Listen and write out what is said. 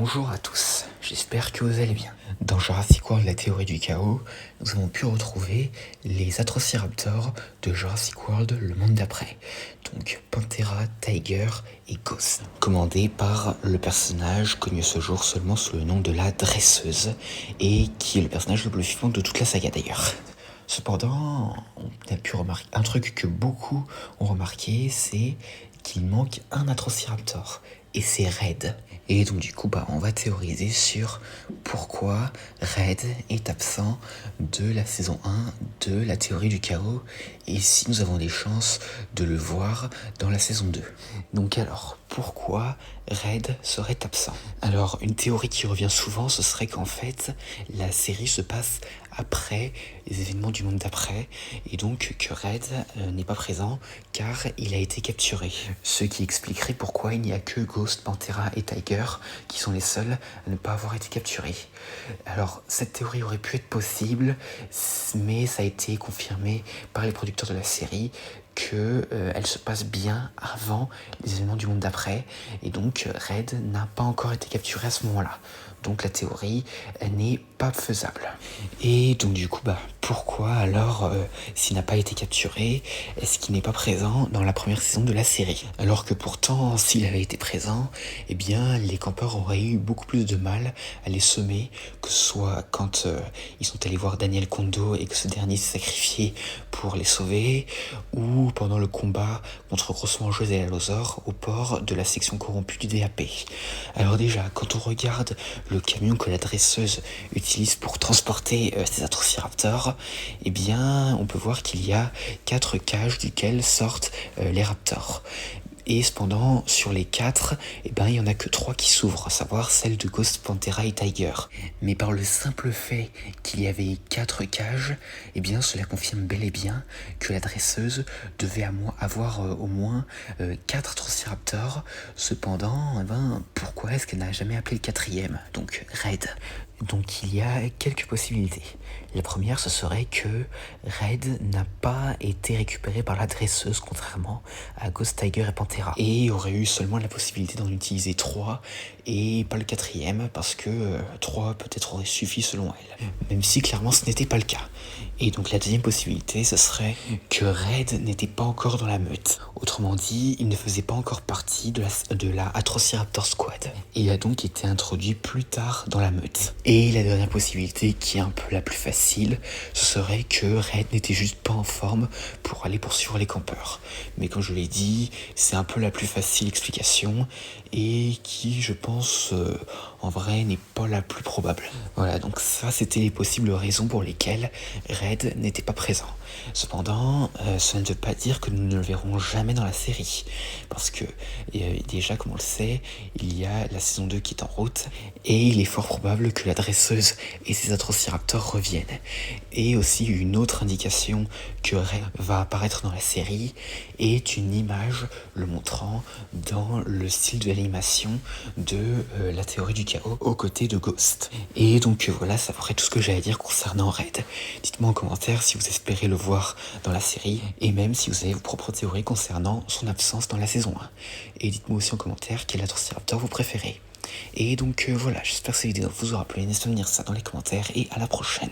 Bonjour à tous, j'espère que vous allez bien. Dans Jurassic World, la théorie du chaos, nous avons pu retrouver les Atrociraptors de Jurassic World, le monde d'après. Donc Panthera, Tiger et Ghost. Commandés par le personnage connu ce jour seulement sous le nom de la Dresseuse, et qui est le personnage le plus flippant de toute la saga d'ailleurs. Cependant, on a pu remarquer un truc que beaucoup ont remarqué, c'est qu'il manque un Atrociraptor, et c'est Red. Et donc du coup, on va théoriser sur pourquoi Red est absent de la saison 1 de la théorie du chaos, et si nous avons des chances de le voir dans la saison 2. Donc alors, pourquoi Red serait absent? Alors, une théorie qui revient souvent, ce serait qu'en fait, la série se passe après les événements du monde d'après, et donc que Red n'est pas présent car il a été capturé. Ce qui expliquerait pourquoi il n'y a que Ghost, Panthera et Tiger qui sont les seuls à ne pas avoir été capturés. Alors, cette théorie aurait pu être possible, mais ça a été confirmé par les producteurs de la série qu'elle se passe bien avant les événements du monde d'après, et donc Red n'a pas encore été capturé à ce moment-là. Donc la théorie n'est pas faisable. Et donc du coup, pourquoi alors, s'il n'a pas été capturé, est-ce qu'il n'est pas présent dans la première saison de la série? Alors que pourtant, s'il avait été présent, eh bien les campeurs auraient eu beaucoup plus de mal à les semer, que ce soit quand ils sont allés voir Daniel Kondo et que ce dernier s'est sacrifié pour les sauver, ou pendant le combat contre Grosse Mangeuse et l'Allosaure au port de la section corrompue du DAP. Alors déjà, quand on regarde le camion que la Dresseuse utilise pour transporter ces Atrociraptors, eh bien, on peut voir qu'il y a 4 cages duquel sortent les raptors. Et cependant, sur les 4, il n'y en a que 3 qui s'ouvrent, à savoir celle de Ghost, Panthera et Tiger. Mais par le simple fait qu'il y avait 4 cages, cela confirme bel et bien que la Dresseuse devait avoir au moins 4 Atrociraptors. Cependant, pourquoi est-ce qu'elle n'a jamais appelé le 4e, donc Red? Donc il y a quelques possibilités. La première, ce serait que Red n'a pas été récupéré par la Dresseuse, contrairement à Ghost, Tiger et Panthera. Et aurait eu seulement la possibilité d'en utiliser 3 et pas le 4e, parce que 3 peut-être aurait suffi selon elle. Même si clairement ce n'était pas le cas. Et donc la deuxième possibilité, ce serait que Red n'était pas encore dans la meute. Autrement dit, il ne faisait pas encore partie de la Atrociraptor Squad. Et il a donc été introduit plus tard dans la meute. Et la dernière possibilité, qui est un peu la plus facile, ce serait que Red n'était juste pas en forme pour aller poursuivre les campeurs. Mais comme je l'ai dit, c'est un peu la plus facile explication, et qui, je pense, en vrai, n'est pas la plus probable. Voilà, donc ça, c'était les possibles raisons pour lesquelles Red n'était pas présent. Cependant, cela ne veut pas dire que nous ne le verrons jamais dans la série, parce que déjà, comme on le sait, il y a la saison 2 qui est en route, et il est fort probable que la Dresseuse et ses Atrociraptors reviennent. Et aussi une autre indication que Red va apparaître dans la série est une image le montrant dans le style de l'animation de la théorie du chaos aux côtés de Ghost. Et donc voilà, ça ferait tout ce que j'avais à dire concernant Red. Dites-moi en commentaire si vous espérez le voir dans la série, et même si vous avez vos propres théories concernant son absence dans la saison 1. Et dites-moi aussi en commentaire quel Atrociraptor vous préférez. Et donc voilà, j'espère que cette vidéo vous aura plu, n'hésitez pas à me dire ça dans les commentaires, et à la prochaine.